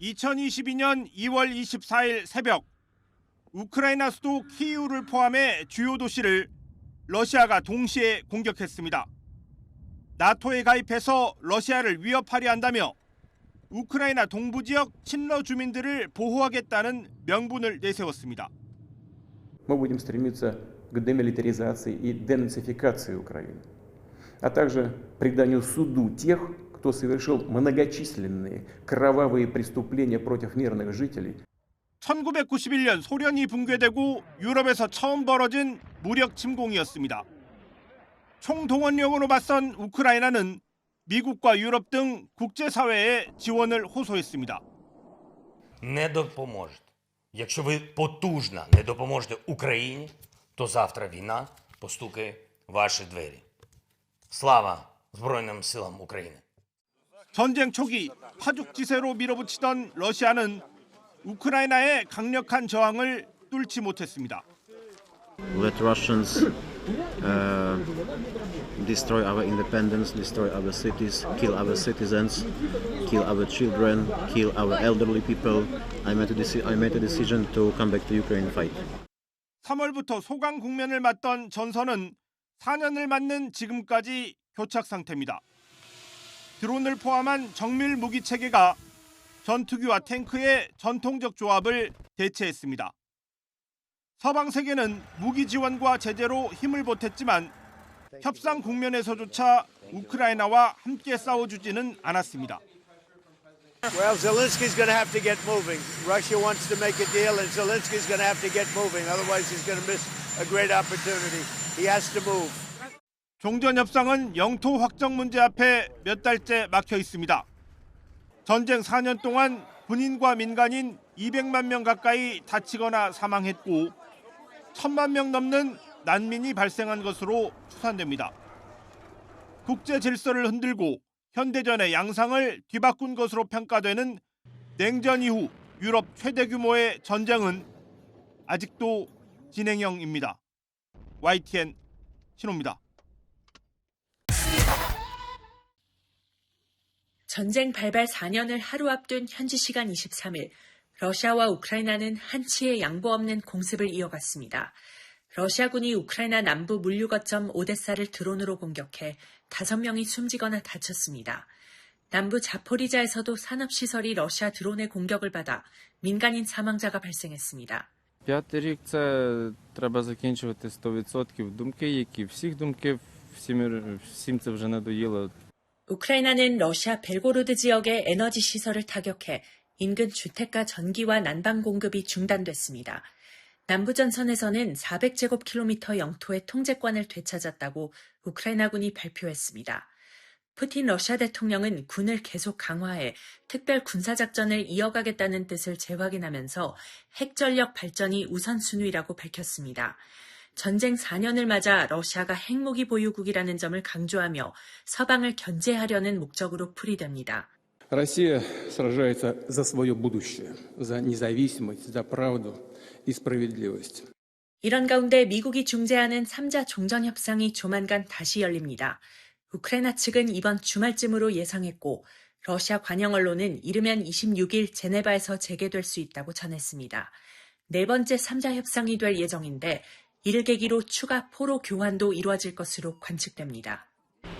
2022년 2월 24일 새벽 우크라이나 수도 키이우를 포함해 주요 도시를 러시아가 동시에 공격했습니다. 나토에 가입해서 러시아를 위협하려 한다며 우크라이나 동부 지역 친러 주민들을 보호하겠다는 명분을 내세웠습니다. Мы будем стремиться к демилитаризации и денацификации Украины, а также преданию суду тех, кто совершил многочисленные кровавые преступления против мирных жителей. 1991년 소련이 붕괴되고 유럽에서 처음 벌어진 무력 침공이었습니다. 총동원령으로 맞선 우크라이나는 미국과 유럽 등 국제사회의 지원을 호소했습니다. Не допоможете. Якщо ви потужно не допоможете Україні, то завтра війна постукає в ваші двері. Слава Збройним силам України! 전쟁 초기 파죽지세로 밀어붙이던 러시아는 우크라이나의 강력한 저항을 뚫지 못했습니다. Let Russians destroy our independence, destroy our cities, kill our citizens, kill our children, kill our elderly people. I made a decision to come back to Ukraine and fight. 3월부터 소강 국면을 맞던 전선은 4년을 맞는 지금까지 교착 상태입니다. 드론을 포함한 정밀 무기 체계가 전투기와 탱크의 전통적 조합을 대체했습니다. 서방 세계는 무기 지원과 제재로 힘을 보탰지만 협상 국면에서조차 우크라이나와 함께 싸워주지는 않았습니다. Well, Zelensky's going to have to get moving. Russia wants to make a deal, and Zelensky's going to have to get moving. Otherwise, he's going to miss a great opportunity. He has to move. 종전 협상은 영토 확정 문제 앞에 몇 달째 막혀 있습니다. 전쟁 4년 동안 군인과 민간인 200만 명 가까이 다치거나 사망했고 1,000만 명 넘는 난민이 발생한 것으로 추산됩니다. 국제 질서를 흔들고 현대전의 양상을 뒤바꾼 것으로 평가되는 냉전 이후 유럽 최대 규모의 전쟁은 아직도 진행형입니다. YTN 신호입니다. 전쟁 발발 4년을 하루 앞둔 현지 시간 23일, 러시아와 우크라이나는 한치의 양보 없는 공습을 이어갔습니다. 러시아군이 우크라이나 남부 물류 거점 오데사를 드론으로 공격해 5명이 숨지거나 다쳤습니다. 남부 자포리자에서도 산업시설이 러시아 드론의 공격을 받아 민간인 사망자가 발생했습니다. П'ятий рік це треба закінчувати 100%. Думки які, всіх думки, всім це вже надоїло. 우크라이나는 러시아 벨고로드 지역의 에너지 시설을 타격해 인근 주택가 전기와 난방 공급이 중단됐습니다. 남부전선에서는 400제곱킬로미터 영토의 통제권을 되찾았다고 우크라이나군이 발표했습니다. 푸틴 러시아 대통령은 군을 계속 강화해 특별 군사작전을 이어가겠다는 뜻을 재확인하면서 핵전력 발전이 우선순위라고 밝혔습니다. 전쟁 4년을 맞아 러시아가 핵무기 보유국이라는 점을 강조하며 서방을 견제하려는 목적으로 풀이됩니다. Россия сражается за свое будущее, за независимость, за правду и справедливость. 이런 가운데 미국이 중재하는 3자 종전협상이 조만간 다시 열립니다. 우크라이나 측은 이번 주말쯤으로 예상했고 러시아 관영 언론은 이르면 26일 제네바에서 재개될 수 있다고 전했습니다. 네 번째 3자 협상이 될 예정인데 이를 계기로 추가 포로 교환도 이루어질 것으로 관측됩니다.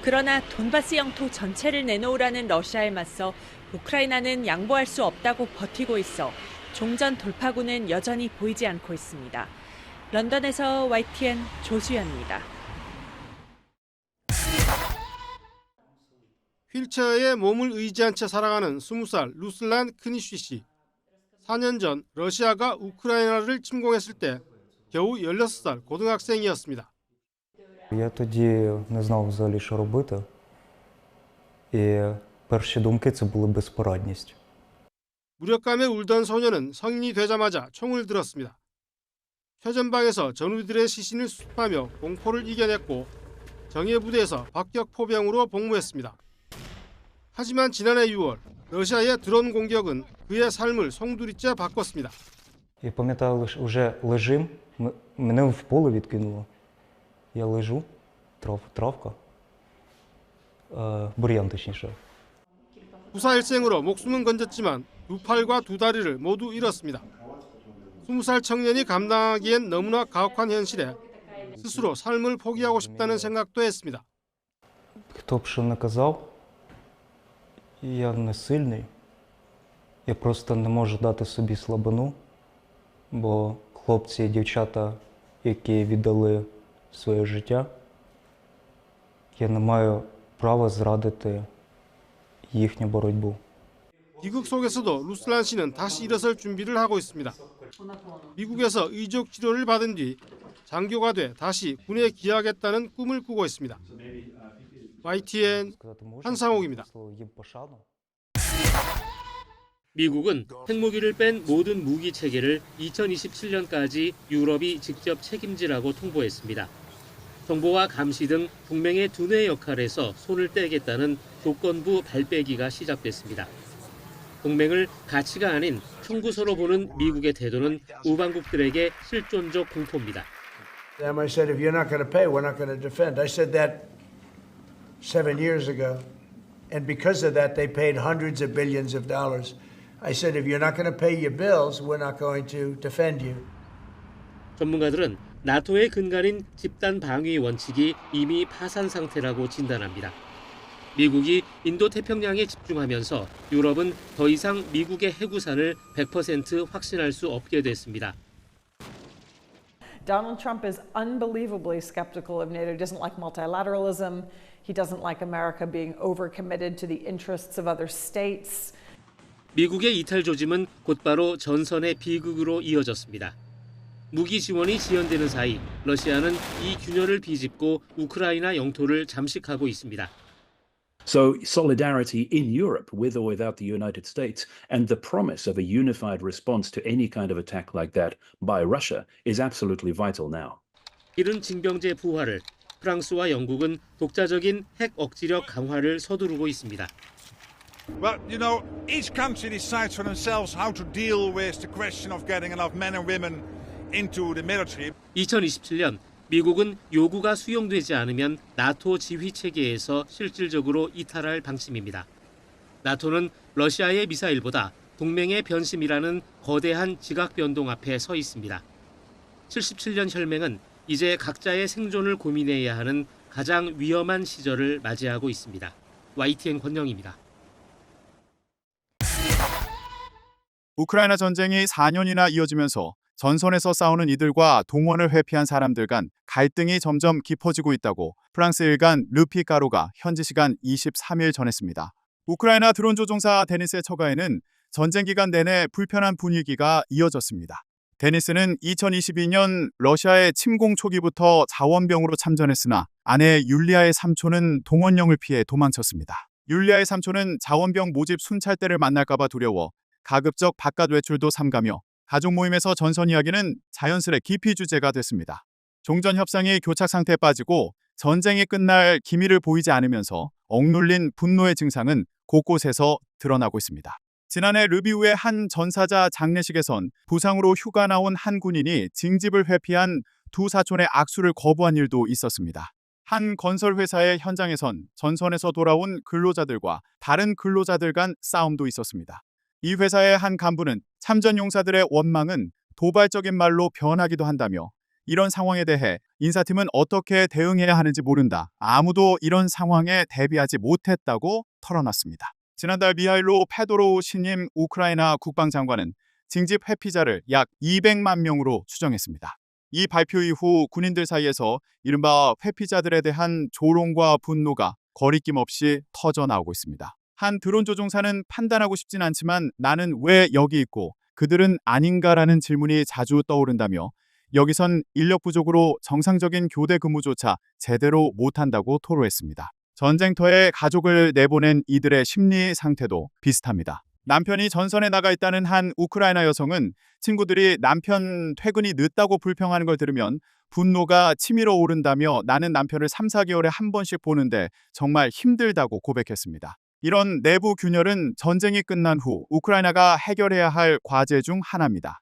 그러나 돈바스 영토 전체를 내놓으라는 러시아에 맞서 우크라이나는 양보할 수 없다고 버티고 있어 종전 돌파구는 여전히 보이지 않고 있습니다. 런던에서 YTN 조수연입니다. 휠체어에 몸을 의지한 채 살아가는 20살 루슬란 크니쉬 씨. 4년 전 러시아가 우크라이나를 침공했을 때 겨우 16살 고등학생이었습니다. Я тоді не знав взагалі, що робити. І перші думки це були безпорадність. 무력감에 울던 소녀는 성인이 되자마자 총을 들었습니다. 최전방에서 전우들의 시신을 수습하며 공포를 이겨냈고 정예 부대에서 박격 포병으로 복무했습니다. 하지만 지난해 6월 러시아의 드론 공격은 그의 삶을 송두리째 바꿨습니다. Я пам'ятаю, вже лежим, мене в поле відкинуло. Я лежу, травка, бур'ян точніше. 부사일생으로 목숨은 건졌지만 두 팔과 두 다리를 모두 잃었습니다. 20살 청년이 감당하기엔 너무나 가혹한 현실에 스스로 삶을 포기하고 싶다는 생각도 했습니다. Хто б що не казав, я не сильний. Я просто не можу дати собі слабину, бо хлопці і дівчата, які віддали своє життя, я не маю права зрадити їхню боротьбу. 비극 속에서도 루슬란 씨는 다시 일어설 준비를 하고 있습니다. 미국에서 의족 치료를 받은 뒤 장교가 돼 다시 군에 기하겠다는 꿈을 꾸고 있습니다. YTN 한상옥입니다. 미국은 핵무기를 뺀 모든 무기 체계를 2027년까지 유럽이 직접 책임지라고 통보했습니다. 정보와 감시 등 동맹의 두뇌 역할에서 손을 떼겠다는 조건부 발빼기가 시작됐습니다. 동맹을 가치가 아닌 청구서로 보는 미국의 태도는 우방국들에게 실존적 공포입니다. I said, if you're not going to pay, we're not going to defend. I said that 7 years ago, and because of that, they paid hundreds of billions of dollars. I said, if you're not going to pay your bills, we're not going to defend you. 전문가들은 나토의 근간인 집단 방위 원칙이 이미 파산 상태라고 진단합니다. 미국이 인도 태평양에 집중하면서 유럽은 더 이상 미국의 해구산을 100% 확신할 수 없게 됐습니다. Donald Trump is unbelievably skeptical of NATO. He doesn't like multilateralism. He doesn't like America being overcommitted to the interests of other states. 미국의 이탈 조짐은 곧바로 전선의 비극으로 이어졌습니다. 무기 지원이 지연되는 사이 러시아는 이 균열을 비집고 우크라이나 영토를 잠식하고 있습니다. So solidarity in Europe, with or without the United States, and the promise of a unified response to any kind of attack like that by Russia is absolutely vital now. 이른 징병제 부활을 프랑스와 영국은 독자적인 핵 억지력 강화를 서두르고 있습니다. Well, you know, each country decides for themselves how to deal with the question of getting enough men and women into the military. 2027년 미국은 요구가 수용되지 않으면 나토 지휘 체계에서 실질적으로 이탈할 방침입니다. 나토는 러시아의 미사일보다 동맹의 변심이라는 거대한 지각 변동 앞에 서 있습니다. 77년 혈맹은 이제 각자의 생존을 고민해야 하는 가장 위험한 시절을 맞이하고 있습니다. YTN 권영입니다. 우크라이나 전쟁이 4년이나 이어지면서 전선에서 싸우는 이들과 동원을 회피한 사람들 간 갈등이 점점 깊어지고 있다고 프랑스 일간 르피가로가 현지 시간 23일 전했습니다. 우크라이나 드론 조종사 데니스의 처가에는 전쟁 기간 내내 불편한 분위기가 이어졌습니다. 데니스는 2022년 러시아의 침공 초기부터 자원병으로 참전했으나 아내 율리아의 삼촌은 동원령을 피해 도망쳤습니다. 율리아의 삼촌은 자원병 모집 순찰대를 만날까 봐 두려워 가급적 바깥 외출도 삼가며 가족 모임에서 전선 이야기는 자연스레 기피 주제가 됐습니다. 종전 협상이 교착 상태에 빠지고 전쟁이 끝날 기미를 보이지 않으면서 억눌린 분노의 증상은 곳곳에서 드러나고 있습니다. 지난해 르비우의 한 전사자 장례식에선 부상으로 휴가 나온 한 군인이 징집을 회피한 두 사촌의 악수를 거부한 일도 있었습니다. 한 건설회사의 현장에선 전선에서 돌아온 근로자들과 다른 근로자들 간 싸움도 있었습니다. 이 회사의 한 간부는 참전 용사들의 원망은 도발적인 말로 변하기도 한다며 이런 상황에 대해 인사팀은 어떻게 대응해야 하는지 모른다. 아무도 이런 상황에 대비하지 못했다고 털어놨습니다. 지난달 미하일로 페도로우 신임 우크라이나 국방장관은 징집 회피자를 약 200만 명으로 추정했습니다. 이 발표 이후 군인들 사이에서 이른바 회피자들에 대한 조롱과 분노가 거리낌 없이 터져나오고 있습니다. 한 드론 조종사는 판단하고 싶진 않지만 나는 왜 여기 있고 그들은 아닌가라는 질문이 자주 떠오른다며 여기선 인력 부족으로 정상적인 교대 근무조차 제대로 못한다고 토로했습니다. 전쟁터에 가족을 내보낸 이들의 심리 상태도 비슷합니다. 남편이 전선에 나가 있다는 한 우크라이나 여성은 친구들이 남편 퇴근이 늦다고 불평하는 걸 들으면 분노가 치밀어 오른다며 나는 남편을 3, 4개월에 한 번씩 보는데 정말 힘들다고 고백했습니다. 이런 내부 균열은 전쟁이 끝난 후 우크라이나가 해결해야 할 과제 중 하나입니다.